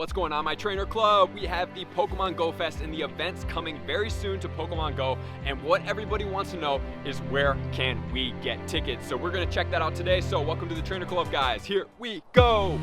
What's going on, my trainer club? We have the Pokemon Go Fest and the events coming very soon to Pokemon Go, and what everybody wants to know is where can we get tickets? So we're going to check that out today. So welcome to the Trainer Club, guys. Here we go.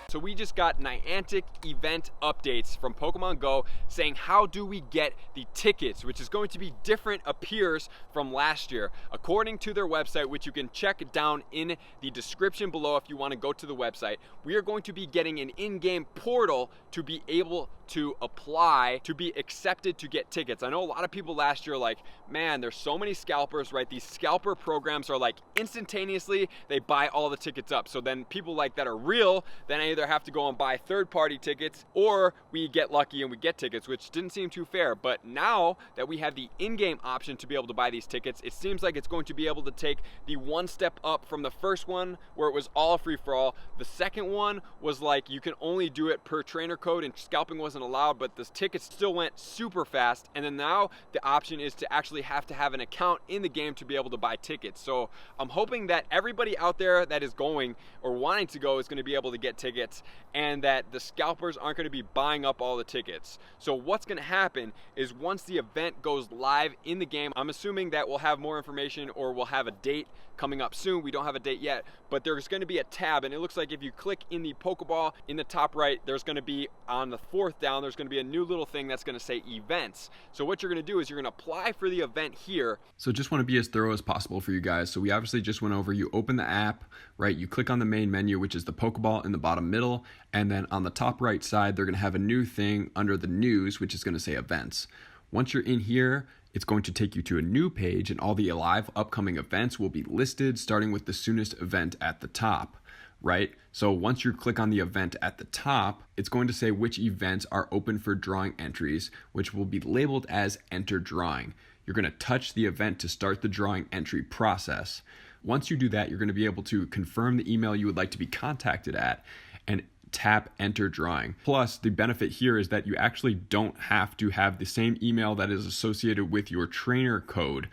So we just got Niantic event updates from Pokemon Go saying how do we get the tickets, which is going to be different, appears, from last year. According to their website, which you can check down in the description below if you want to go to the website, we are going to be getting an in-game portal to be able to apply to be accepted to get tickets. I know a lot of people last year like, man, there's so many scalpers, right? These scalper programs are like instantaneously, they buy all the tickets up. So then people like that are real, then I either have to go and buy third-party tickets or we get lucky and we get tickets, which didn't seem too fair. But now that we have the in-game option to be able to buy these tickets, it seems like it's going to be able to take the one step up from the first one where it was all free-for-all. The second one was like you can only do it per trainer code and scalping wasn't allowed, but the tickets still went super fast. And then now the option is to actually have to have an account in the game to be able to buy tickets. So I'm hoping that everybody out there that is going or wanting to go is going to be able to get tickets, and that the scalpers aren't going to be buying up all the tickets. So what's going to happen is once the event goes live in the game, I'm assuming that we'll have more information or we'll have a date coming up soon. We don't have a date yet, but there's going to be a tab, and it looks like if you click in the Pokeball in the top right, there's going to be on the fourth down, there's going to be a new little thing that's going to say events. So what you're going to do is you're going to apply for the event here. So just want to be as thorough as possible for you guys. So we obviously just went over, you open the app, right? You click on the main menu, which is the Pokeball in the bottom middle, and then on the top right side, they're going to have a new thing under the news, which is going to say events. Once you're in here, it's going to take you to a new page, and all the live upcoming events will be listed, starting with the soonest event at the top, right? So once you click on the event at the top, it's going to say which events are open for drawing entries, which will be labeled as Enter Drawing. You're going to touch the event to start the drawing entry process. Once you do that, you're going to be able to confirm the email you would like to be contacted at and tap Enter Drawing. Plus, the benefit here is that you actually don't have to have the same email that is associated with your trainer code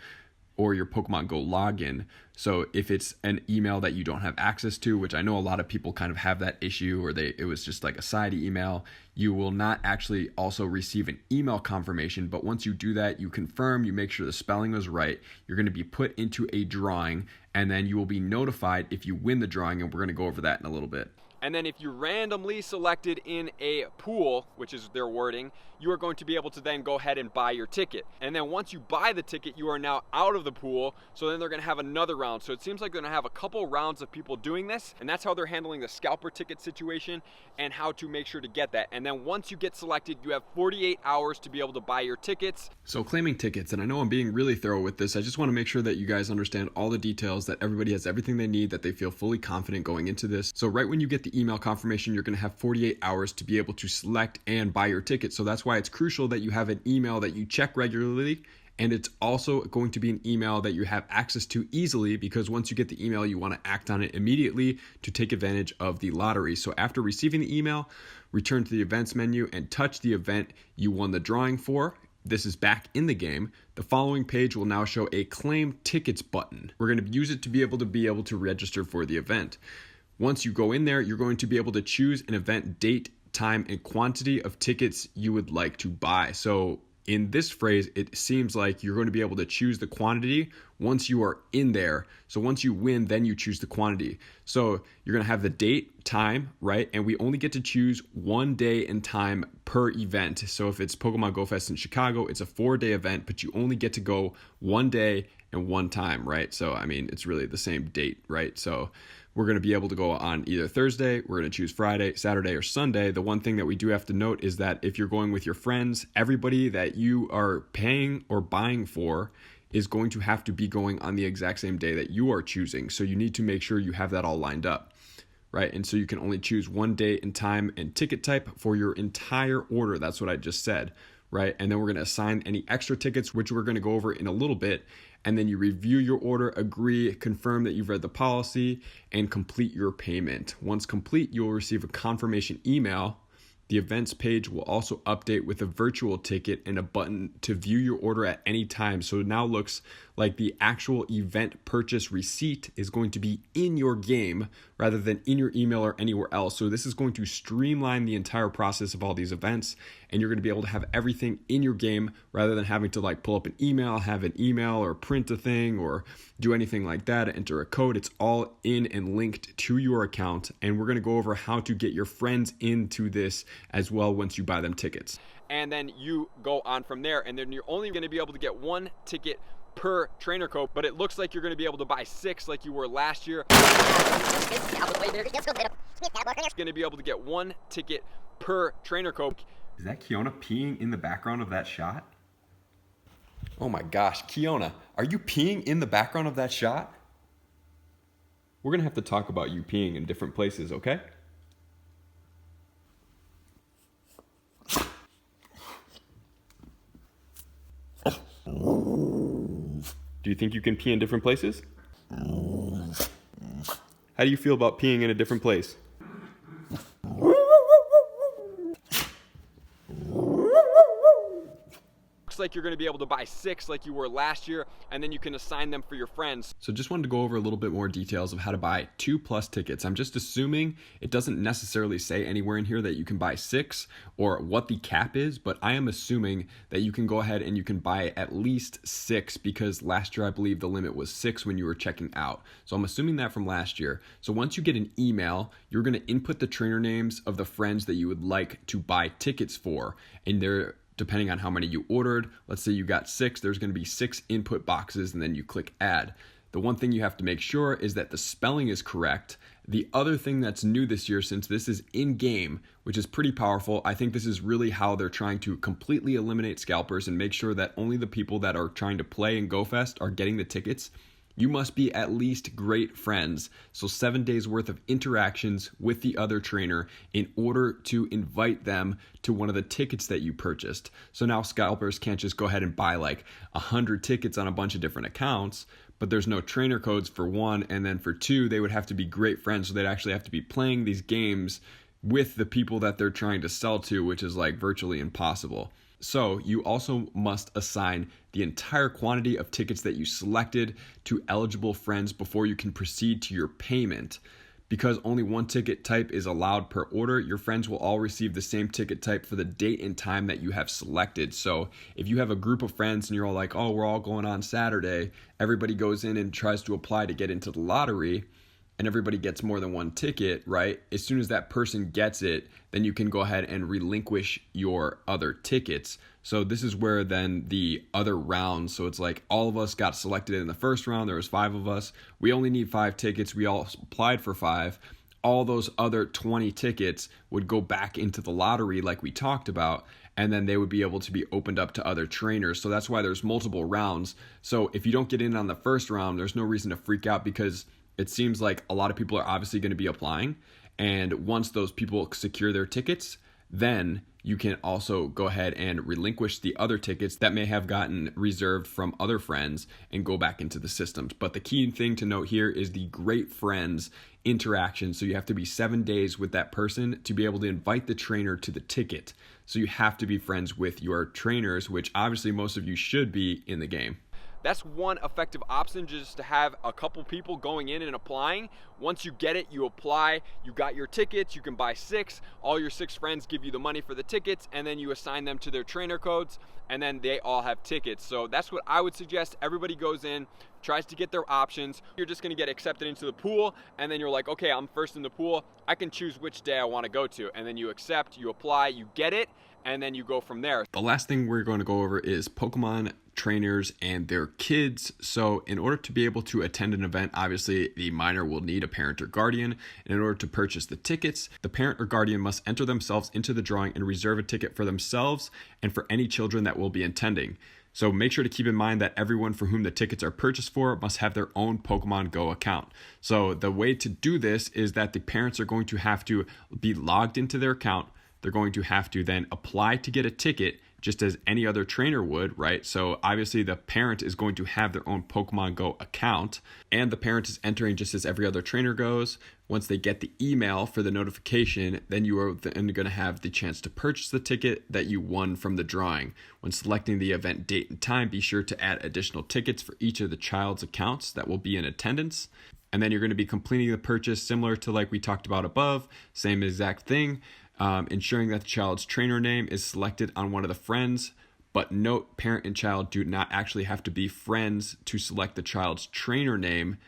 or your Pokemon Go login. So if it's an email that you don't have access to, which I know a lot of people kind of have that issue, or it was just like a side email, you will not actually also receive an email confirmation. But once you do that, you confirm, you make sure the spelling was right, you're going to be put into a drawing, and then you will be notified if you win the drawing, and we're going to go over that in a little bit. And then if you're randomly selected in a pool, which is their wording, you are going to be able to then go ahead and buy your ticket. And then once you buy the ticket, you are now out of the pool. So then they're going to have another round. So it seems like they're going to have a couple rounds of people doing this. And that's how they're handling the scalper ticket situation and how to make sure to get that. And then once you get selected, you have 48 hours to be able to buy your tickets. So claiming tickets, and I know I'm being really thorough with this. I just want to make sure that you guys understand all the details, that everybody has everything they need, that they feel fully confident going into this. So right when you get the email confirmation, you're going to have 48 hours to be able to select and buy your ticket. So that's why it's crucial that you have an email that you check regularly, and it's also going to be an email that you have access to easily, because once you get the email, you want to act on it immediately to take advantage of the lottery. So after receiving the email, return to the events menu and touch the event you won the drawing for. This is back in the game. The following page will now show a claim tickets button. We're going to use it to be able to register for the event. Once you go in there, you're going to be able to choose an event date, time, and quantity of tickets you would like to buy. So in this phrase, it seems like you're going to be able to choose the quantity once you are in there. So once you win, then you choose the quantity. So you're going to have the date, time, right? And we only get to choose one day and time per event. So if it's Pokemon Go Fest in Chicago, it's a 4-day event, but you only get to go one day and one time, right? So, I mean, it's really the same date, right? So we're going to be able to go on either Thursday, we're going to choose Friday, Saturday, or Sunday. The one thing that we do have to note is that if you're going with your friends, everybody that you are paying or buying for is going to have to be going on the exact same day that you are choosing. So you need to make sure you have that all lined up, right? And so you can only choose one date and time and ticket type for your entire order. That's what I just said, right? And then we're going to assign any extra tickets, which we're going to go over in a little bit. And then you review your order, agree, confirm that you've read the policy, and complete your payment. Once complete, you'll receive a confirmation email. The events page will also update with a virtual ticket and a button to view your order at any time. So it now looks like the actual event purchase receipt is going to be in your game rather than in your email or anywhere else. So this is going to streamline the entire process of all these events, and you're going to be able to have everything in your game rather than having to like pull up an email, have an email, or print a thing or do anything like that, enter a code. It's all in and linked to your account, and we're going to go over how to get your friends into this as well once you buy them tickets. And then you go on from there, and then you're only going to be able to get 1 ticket per trainer code, but it looks like you're going to be able to buy 6 like you were last year. You're going to be able to get 1 ticket per trainer code. Is that Kiona peeing in the background of that shot? Oh my gosh, Kiona, are you peeing in the background of that shot? We're going to have to talk about you peeing in different places, okay? Do you think you can pee in different places? How do you feel about peeing in a different place? Looks like you're going to be able to buy 6 like you were last year, and then you can assign them for your friends. So just wanted to go over a little bit more details of how to buy 2+ tickets. I'm just assuming it doesn't necessarily say anywhere in here that you can buy 6 or what the cap is, but I am assuming that you can go ahead and you can buy at least 6 because last year I believe the limit was 6 when you were checking out. So I'm assuming that from last year. So once you get an email, you're going to input the trainer names of the friends that you would like to buy tickets for, and they're depending on how many you ordered. Let's say you got 6, there's going to be 6 input boxes, and then you click add. The one thing you have to make sure is that the spelling is correct. The other thing that's new this year, since this is in-game, which is pretty powerful, I think this is really how they're trying to completely eliminate scalpers and make sure that only the people that are trying to play in GoFest are getting the tickets. You must be at least great friends, so 7 days worth of interactions with the other trainer in order to invite them to one of the tickets that you purchased. So now scalpers can't just go ahead and buy like 100 tickets on a bunch of different accounts, but there's no trainer codes for 1, and then for 2, they would have to be great friends, so they'd actually have to be playing these games with the people that they're trying to sell to, which is like virtually impossible. So you also must assign the entire quantity of tickets that you selected to eligible friends before you can proceed to your payment. Because only 1 ticket type is allowed per order, your friends will all receive the same ticket type for the date and time that you have selected. So if you have a group of friends and you're all like, oh, we're all going on Saturday, everybody goes in and tries to apply to get into the lottery, and everybody gets more than 1 ticket, right? As soon as that person gets it, then you can go ahead and relinquish your other tickets. So this is where then the other rounds, so it's like all of us got selected in the first round, there was 5 of us, we only need 5 tickets, we all applied for 5. All those other 20 tickets would go back into the lottery like we talked about, and then they would be able to be opened up to other trainers. So that's why there's multiple rounds. So if you don't get in on the first round, there's no reason to freak out because it seems like a lot of people are obviously going to be applying. And once those people secure their tickets, then you can also go ahead and relinquish the other tickets that may have gotten reserved from other friends and go back into the systems. But the key thing to note here is the great friends interaction. So you have to be 7 days with that person to be able to invite the trainer to the ticket. So you have to be friends with your trainers, which obviously most of you should be in the game. That's one effective option, just to have a couple people going in and applying. Once you get it, you apply, you got your tickets, you can buy 6, all your 6 friends give you the money for the tickets, and then you assign them to their trainer codes, and then they all have tickets. So that's what I would suggest. Everybody goes in, tries to get their options. You're just gonna get accepted into the pool, and then you're like, okay, I'm first in the pool, I can choose which day I wanna go to, and then you accept, you apply, you get it, and then you go from there. The last thing we're going to go over is Pokemon trainers and their kids. So in order to be able to attend an event, obviously the minor will need a parent or guardian. And in order to purchase the tickets, the parent or guardian must enter themselves into the drawing and reserve a ticket for themselves and for any children that will be attending. So make sure to keep in mind that everyone for whom the tickets are purchased for must have their own Pokemon Go account. So the way to do this is that the parents are going to have to be logged into their account. They're going to have to then apply to get a ticket, just as any other trainer would, right? So obviously the parent is going to have their own Pokemon Go account, and the parent is entering just as every other trainer goes. Once they get the email for the notification, then you are then going to have the chance to purchase the ticket that you won from the drawing. When selecting the event date and time, be sure to add additional tickets for each of the child's accounts that will be in attendance. And then you're going to be completing the purchase similar to like we talked about above, same exact thing, ensuring that the child's trainer name is selected on one of the friends. But note, parent and child do not actually have to be friends to select the child's trainer name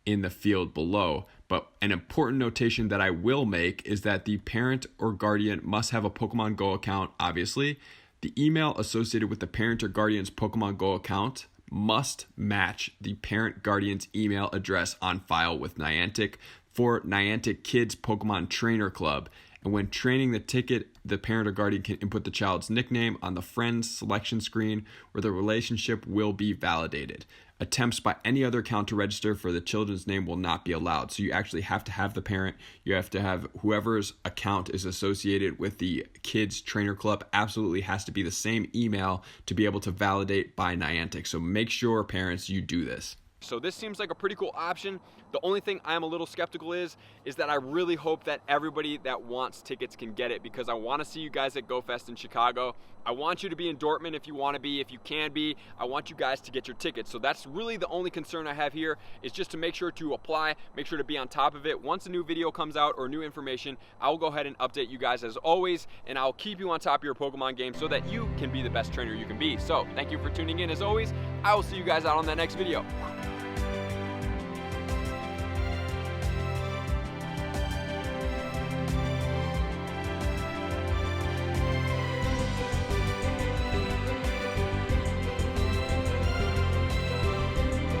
in the field below. But an important notation that I will make is that the parent or guardian must have a Pokemon Go account, obviously. The email associated with the parent or guardian's Pokemon Go account must match the parent guardian's email address on file with Niantic for Niantic Kids Pokemon Trainer Club. And when training the ticket, the parent or guardian can input the child's nickname on the friend's selection screen where the relationship will be validated. Attempts by any other account to register for the children's name will not be allowed. So you actually have to have the parent, you have to have whoever's account is associated with the kids trainer club absolutely has to be the same email to be able to validate by Niantic. So make sure, parents, you do this. So this seems like a pretty cool option. The only thing I'm a little skeptical is that I really hope that everybody that wants tickets can get it, because I want to see you guys at GoFest in Chicago. I want you to be in Dortmund if you want to be, if you can be. I want you guys to get your tickets. So that's really the only concern I have here, is just to make sure to apply, make sure to be on top of it. Once a new video comes out or new information, I will go ahead and update you guys as always, and I'll keep you on top of your Pokemon game so that you can be the best trainer you can be. So thank you for tuning in as always. I will see you guys out on that next video.